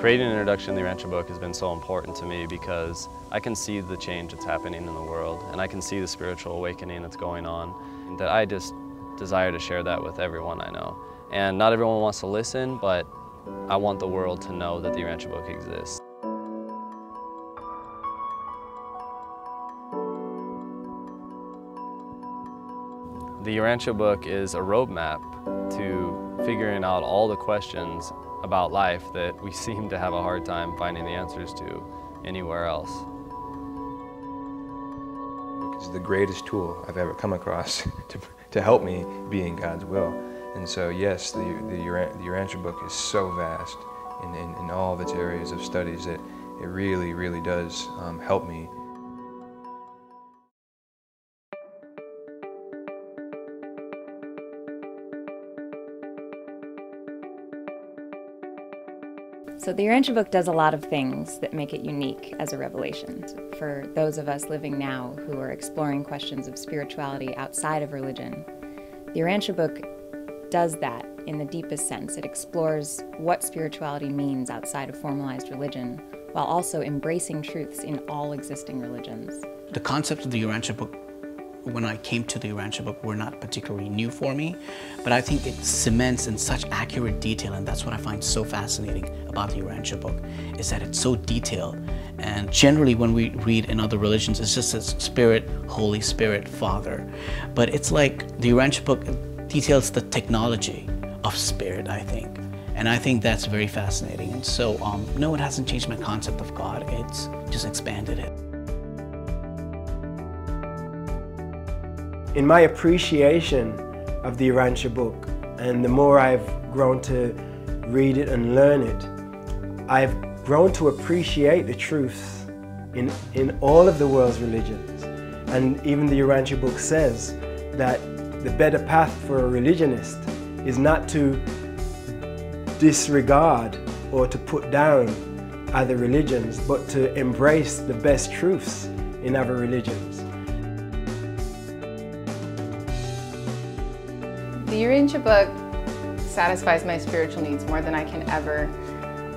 Creating an introduction to the Urantia book has been so important to me because I can see the change that's happening in the world, and I can see the spiritual awakening that's going on, and that I just desire to share that with everyone I know. And not everyone wants to listen, but I want the world to know that the Urantia book exists. The Urantia book is a roadmap to figuring out all the questions about life that we seem to have a hard time finding the answers to anywhere else. It's the greatest tool I've ever come across to help me be in God's will. And so yes, the Urantia book is so vast in all of its areas of studies that it really, really does help me. So the Urantia book does a lot of things that make it unique as a revelation. For those of us living now who are exploring questions of spirituality outside of religion, the Urantia book does that in the deepest sense. It explores what spirituality means outside of formalized religion, while also embracing truths in all existing religions. The concepts of the Urantia book, when I came to the Urantia book, were not particularly new for me, but I think it cements in such accurate detail, and that's what I find so fascinating about the Urantia book, is that it's so detailed. And generally when we read in other religions, it's just says Spirit, Holy Spirit, Father. But it's like the Urantia book details the technology of spirit, I think. And I think that's very fascinating. And so, no, it hasn't changed my concept of God, it's just expanded it. In my appreciation of the Urantia book, and the more I've grown to read it and learn it, I've grown to appreciate the truths in all of the world's religions. And even the Urantia book says that the better path for a religionist is not to disregard or to put down other religions, but to embrace the best truths in other religions. The Urantia book satisfies my spiritual needs more than I can ever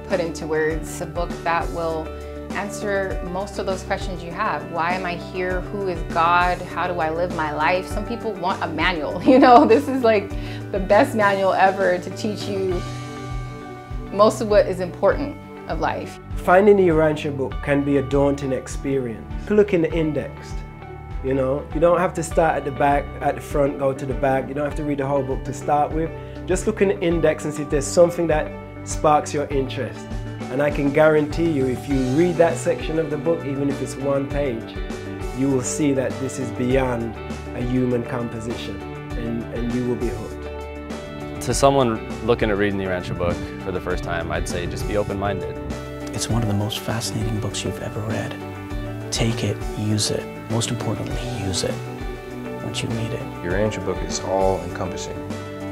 put into words. It's a book that will answer most of those questions you have. Why am I here? Who is God? How do I live my life? Some people want a manual, you know, this is like the best manual ever to teach you most of what is important of life. Finding the Urantia book can be a daunting experience. Look in the index. You know, you don't have to start at the back, at the front, go to the back. You don't have to read the whole book to start with. Just look in the index and see if there's something that sparks your interest. And I can guarantee you, if you read that section of the book, even if it's one page, you will see that this is beyond a human composition, and you will be hooked. To someone looking at reading the Urantia book for the first time, I'd say just be open-minded. It's one of the most fascinating books you've ever read. Take it, use it. Most importantly, use it once you read it. The Urantia book is all-encompassing.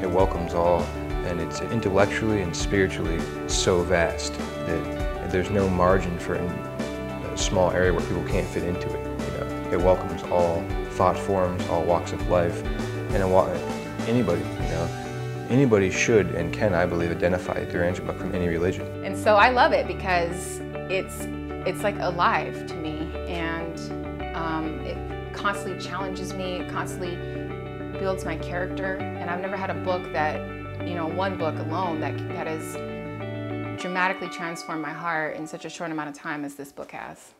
It welcomes all, and it's intellectually and spiritually so vast that there's no margin for a small area where people can't fit into it. You know, it welcomes all thought forms, all walks of life, and anybody, you know, anybody should and can, I believe, identify the Urantia book from any religion. And so I love it because it's like alive to me, and it constantly challenges me, it constantly builds my character, and I've never had a book that, you know, one book alone that has dramatically transformed my heart in such a short amount of time as this book has.